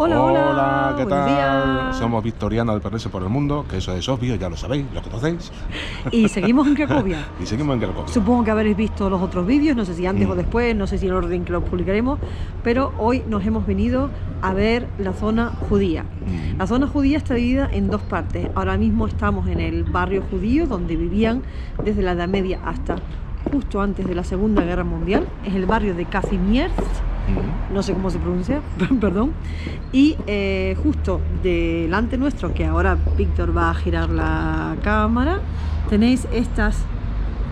Hola, Hola, ¿qué buenos tal? días. Somos Victoriana del Perderse por el Mundo, que eso es obvio, ya lo sabéis, lo conocéis. Y seguimos en Cracovia. Y seguimos en Cracovia. Supongo que habréis visto los otros vídeos, no sé si antes o Mm. después, no sé si en el orden que los publicaremos, pero hoy nos hemos venido a ver la zona judía. La zona judía está dividida en dos partes. Ahora mismo estamos en el barrio judío, donde vivían desde la Edad Media hasta justo antes de la Segunda Guerra Mundial. Es el barrio de Kazimierz, no sé cómo se pronuncia, perdón. Y justo delante nuestro, que ahora Víctor va a girar la cámara, tenéis estas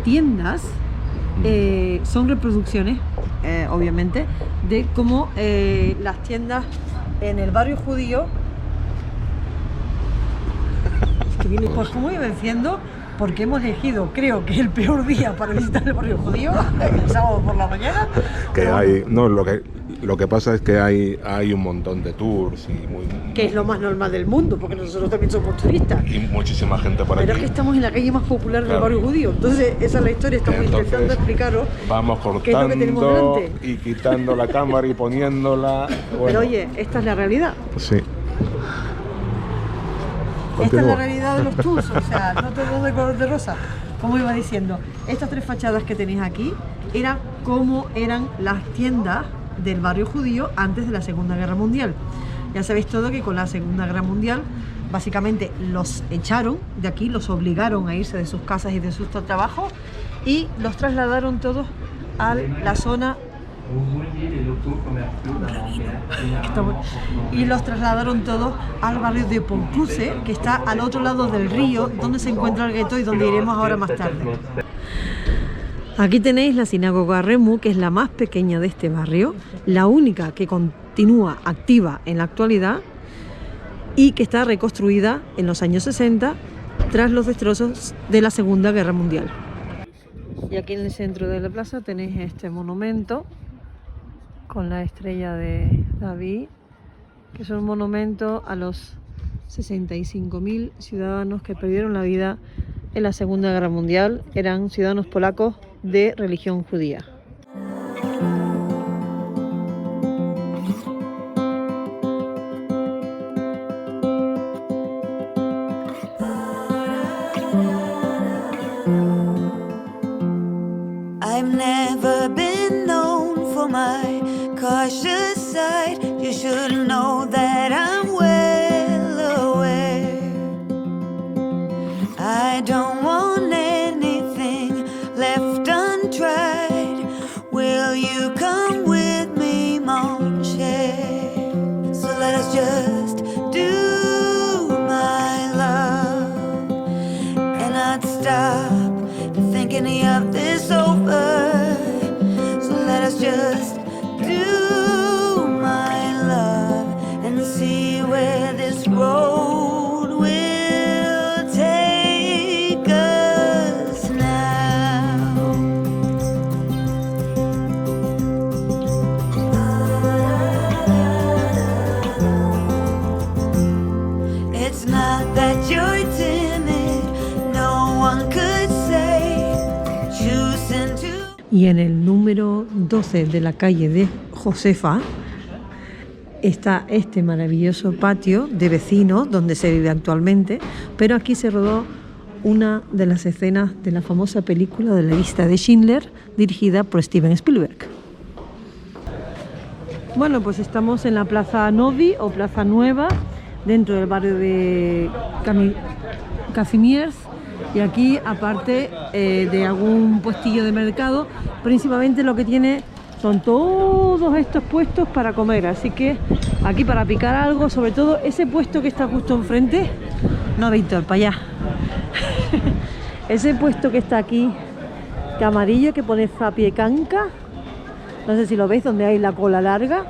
tiendas. Son reproducciones, obviamente, de cómo las tiendas en el barrio judío, pues como iba diciendo, porque hemos elegido, creo que el peor día para visitar el barrio judío, el sábado por la mañana. Que hay, no, lo que pasa es que hay un montón de tours y Que es lo más normal del mundo, porque nosotros también somos turistas. y muchísima gente por Pero aquí. es que estamos en la calle más popular del barrio judío. Entonces, esa es la historia, estamos intentando explicaros Vamos qué es lo que tenemos cortando delante. y quitando la cámara y poniéndola. Bueno, Pero oye, esta es la realidad. sí. Esta es la Continúa. realidad de los tours, o sea, no todo de color de rosa. Como iba diciendo, estas tres fachadas que tenéis aquí eran como eran las tiendas del barrio judío antes de la Segunda Guerra Mundial. Ya sabéis todo que con la Segunda Guerra Mundial básicamente los echaron de aquí, los obligaron a irse de sus casas y de sus trabajos y los trasladaron todos a la zona y los trasladaron todos al barrio de Ponkuse, que está al otro lado del río, donde se encuentra el gueto y donde iremos ahora más tarde. Aquí tenéis la sinagoga Remu, que es la más pequeña de este barrio, la única que continúa activa en la actualidad y que está reconstruida en los años 60 tras los destrozos de la Segunda Guerra Mundial. Y aquí en el centro de la plaza tenéis este monumento con la estrella de David, que es un monumento a los 65.000 ciudadanos que perdieron la vida en la Segunda Guerra Mundial. Eran ciudadanos polacos de religión judía. I've never been known for my cautious side. You should know that I'm well aware. I don't want anything left untried. Will you come with me, mon cher? So let us just do my love and not stop thinking of this over. So let us just do my love and see where this road will take us now. It's not that you're timid, no one could say, choosing to. Y en el número 12 de la calle de Josefa está este maravilloso patio de vecinos donde se vive actualmente, pero aquí se rodó una de las escenas de la famosa película de la lista de Schindler, dirigida por Steven Spielberg. Bueno, pues estamos en la Plaza Novi o Plaza Nueva, dentro del barrio de Kazimierz. Y aquí, aparte de algún puestillo de mercado, principalmente lo que tiene son todos estos puestos para comer. Así que aquí para picar algo, sobre todo ese puesto que está justo enfrente. No, Víctor, para allá. Ese puesto que está aquí, que amarillo, que pone Zapiekanka. No sé si lo veis, donde hay la cola larga.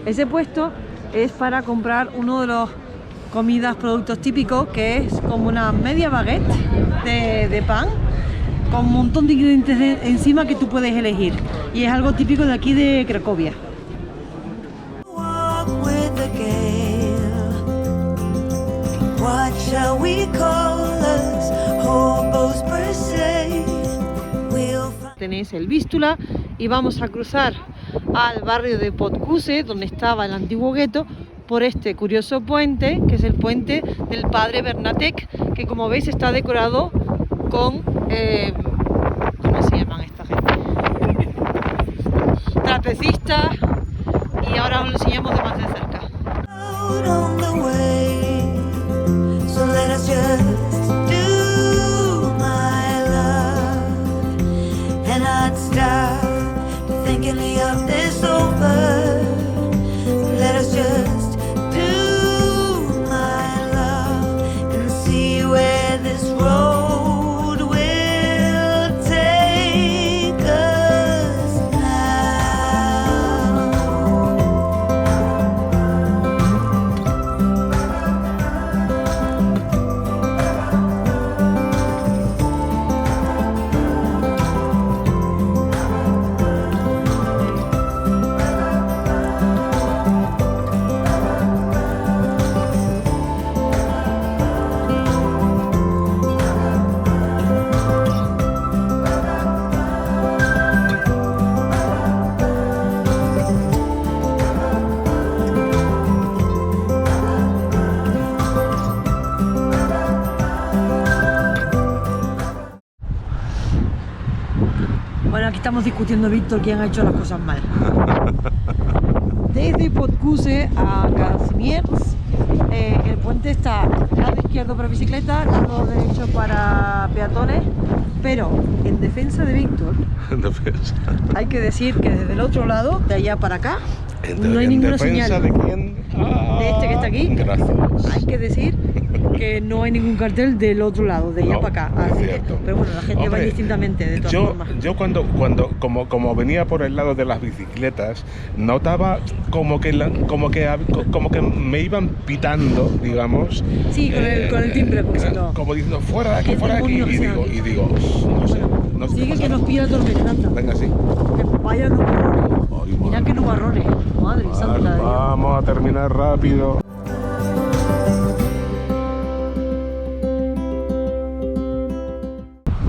Ese puesto es para comprar uno de los comidas, productos típicos, que es como una media baguette de pan con un montón de ingredientes encima que tú puedes elegir, y es algo típico de aquí de Cracovia. Walk with the gale. What shall we call us? Hobos per se. We'll find. Tenéis el Vístula y vamos a cruzar al barrio de Potkuse, donde estaba el antiguo gueto, por este curioso puente, que es el puente del padre Bernatec, que como veis está decorado con, ¿cómo se llaman esta gente? Trapecistas, y ahora os lo enseñamos de más de cerca. Out on the way, so let us just do my love and not stop thinking of this over. Let us just do my love and see where this road will take us now. Bueno, aquí estamos discutiendo, Víctor, quién ha hecho las cosas mal. Desde Podcuse a Kazimierz, el puente está lado izquierdo para bicicleta, lado derecho para peatones, pero en defensa de Víctor, hay que decir que desde el otro lado, de allá para acá, no hay ninguna señal. ¿De quién? De este que está aquí. Gracias. Hay que decir que no hay ningún cartel del otro lado, de allá No, para acá. es Así que, cierto. pero bueno, la gente va Hombre, indistintamente, de todas formas. Yo como venía por el lado de las bicicletas, notaba como que me iban pitando, digamos. Sí, con el timbre, como diciendo fuera de aquí, ¿Qué fuera de aquí. demonios Y digo, no sé. No sé qué Sigue que pasa. nos pilla tormenta. Venga, sí. Vaya nubarrones. Mira qué nubarrones. Madre santa de Dios. Vamos a terminar rápido.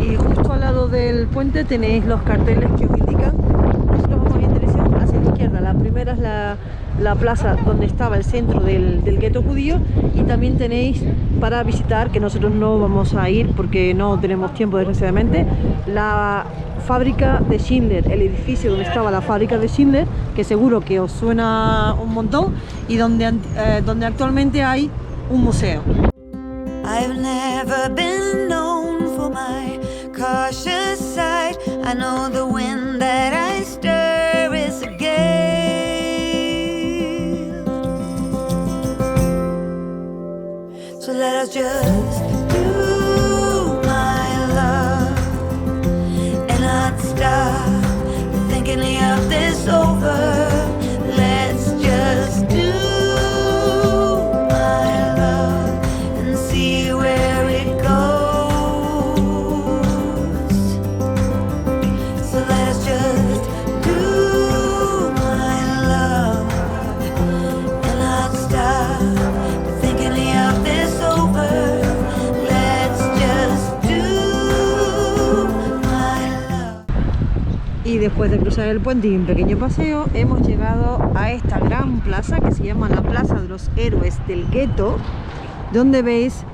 Y justo al lado del puente tenéis los carteles que os indican. Nosotros vamos en dirección hacia la izquierda. La primera es la plaza donde estaba el centro del gueto judío, y también tenéis para visitar, que nosotros no vamos a ir porque no tenemos tiempo desgraciadamente, la fábrica de Schindler, el edificio donde estaba la fábrica de Schindler, que seguro que os suena un montón, y donde actualmente hay un museo. I've never been known for my cautious side. I know the wind that I stir is a gale. So let us just do my love and not stop thinking of this over. Let's just do my love and see where it goes. So let us just do my love and not stop thinking of this over. Let's just do my love. Y después de cruzar el puente y un pequeño paseo, hemos llegado a esta gran plaza que se llama la Plaza de los Héroes del Gueto, donde veis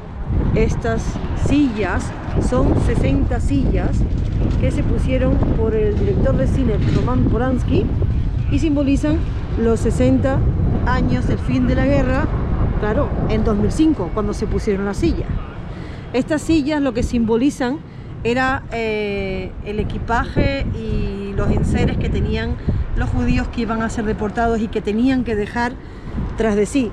estas sillas. Son 60 sillas que se pusieron por el director de cine Roman Polanski y simbolizan los 60 años del fin de la guerra, claro, en 2005, cuando se pusieron las sillas. Estas sillas lo que simbolizan era el equipaje y los enseres que tenían los judíos que iban a ser deportados y que tenían que dejar tras de sí.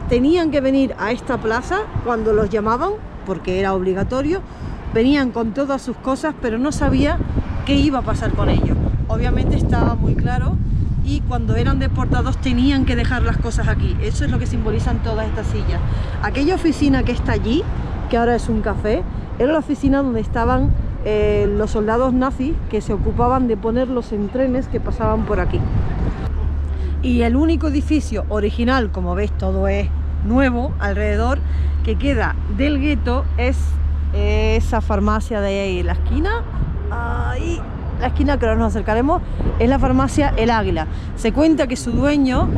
Tenían que venir a esta plaza cuando los llamaban, porque era obligatorio. Venían con todas sus cosas, pero no sabía qué iba a pasar con ellos. Obviamente estaba muy claro, y cuando eran deportados tenían que dejar las cosas aquí. Eso es lo que simbolizan todas estas sillas. Aquella oficina que está allí, que ahora es un café, era la oficina donde estaban los soldados nazis que se ocupaban de ponerlos en trenes que pasaban por aquí. Y el único edificio original, como veis todo es nuevo alrededor, que queda del gueto es esa farmacia de ahí en la esquina. Ahí la esquina que ahora nos acercaremos es la farmacia El Águila. Se cuenta que su dueño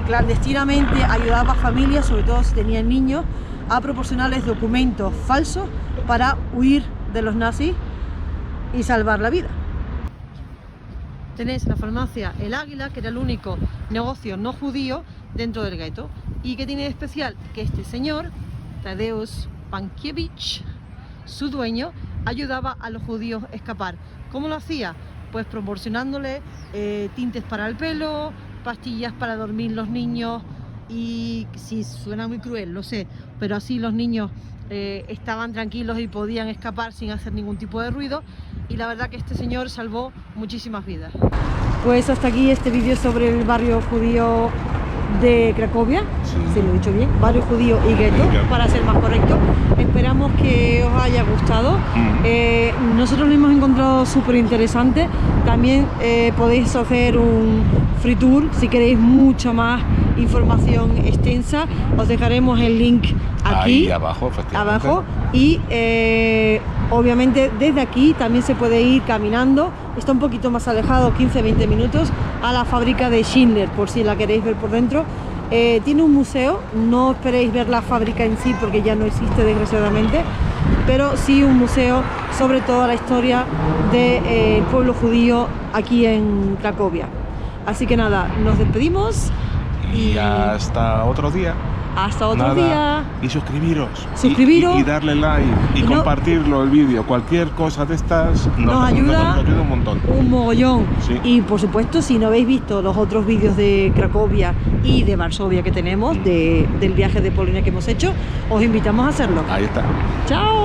clandestinamente ayudaba a familias, sobre todo si tenían niños, a proporcionarles documentos falsos para huir de los nazis y salvar la vida. Tenéis la farmacia El Águila, que era el único negocio no judío dentro del gueto. ¿Y qué tiene de especial? Que este señor, Tadeusz Pankiewicz, su dueño, ayudaba a los judíos a escapar. ¿Cómo lo hacía? Pues proporcionándole tintes para el pelo, pastillas para dormir los niños, y sí, suena muy cruel, lo sé, pero así los niños estaban tranquilos y podían escapar sin hacer ningún tipo de ruido, y la verdad que este señor salvó muchísimas vidas. Pues hasta aquí este vídeo sobre el barrio judío de Cracovia, si lo he dicho bien, barrio judío y gueto, para ser más correcto. Esperamos que os haya gustado. Nosotros lo hemos encontrado súper interesante. También podéis hacer un free tour si queréis mucha más información extensa. Os dejaremos el link aquí ahí abajo, efectivamente. Y obviamente desde aquí también se puede ir caminando. Está un poquito más alejado, 15-20 minutos, a la fábrica de Schindler, por si la queréis ver por dentro. Tiene un museo, no esperéis ver la fábrica en sí porque ya no existe desgraciadamente, pero sí un museo sobre toda la historia del pueblo judío aquí en Cracovia. Así que nada, nos despedimos y hasta otro día. Hasta otro día. Y suscribiros. Suscribiros. Y darle like. Y compartirlo el vídeo. Cualquier cosa de estas nos ayuda un montón. Un mogollón. Sí. Y por supuesto, si no habéis visto los otros vídeos de Cracovia y de Varsovia que tenemos, del viaje de Polonia que hemos hecho, os invitamos a hacerlo. Ahí está. ¡Chao!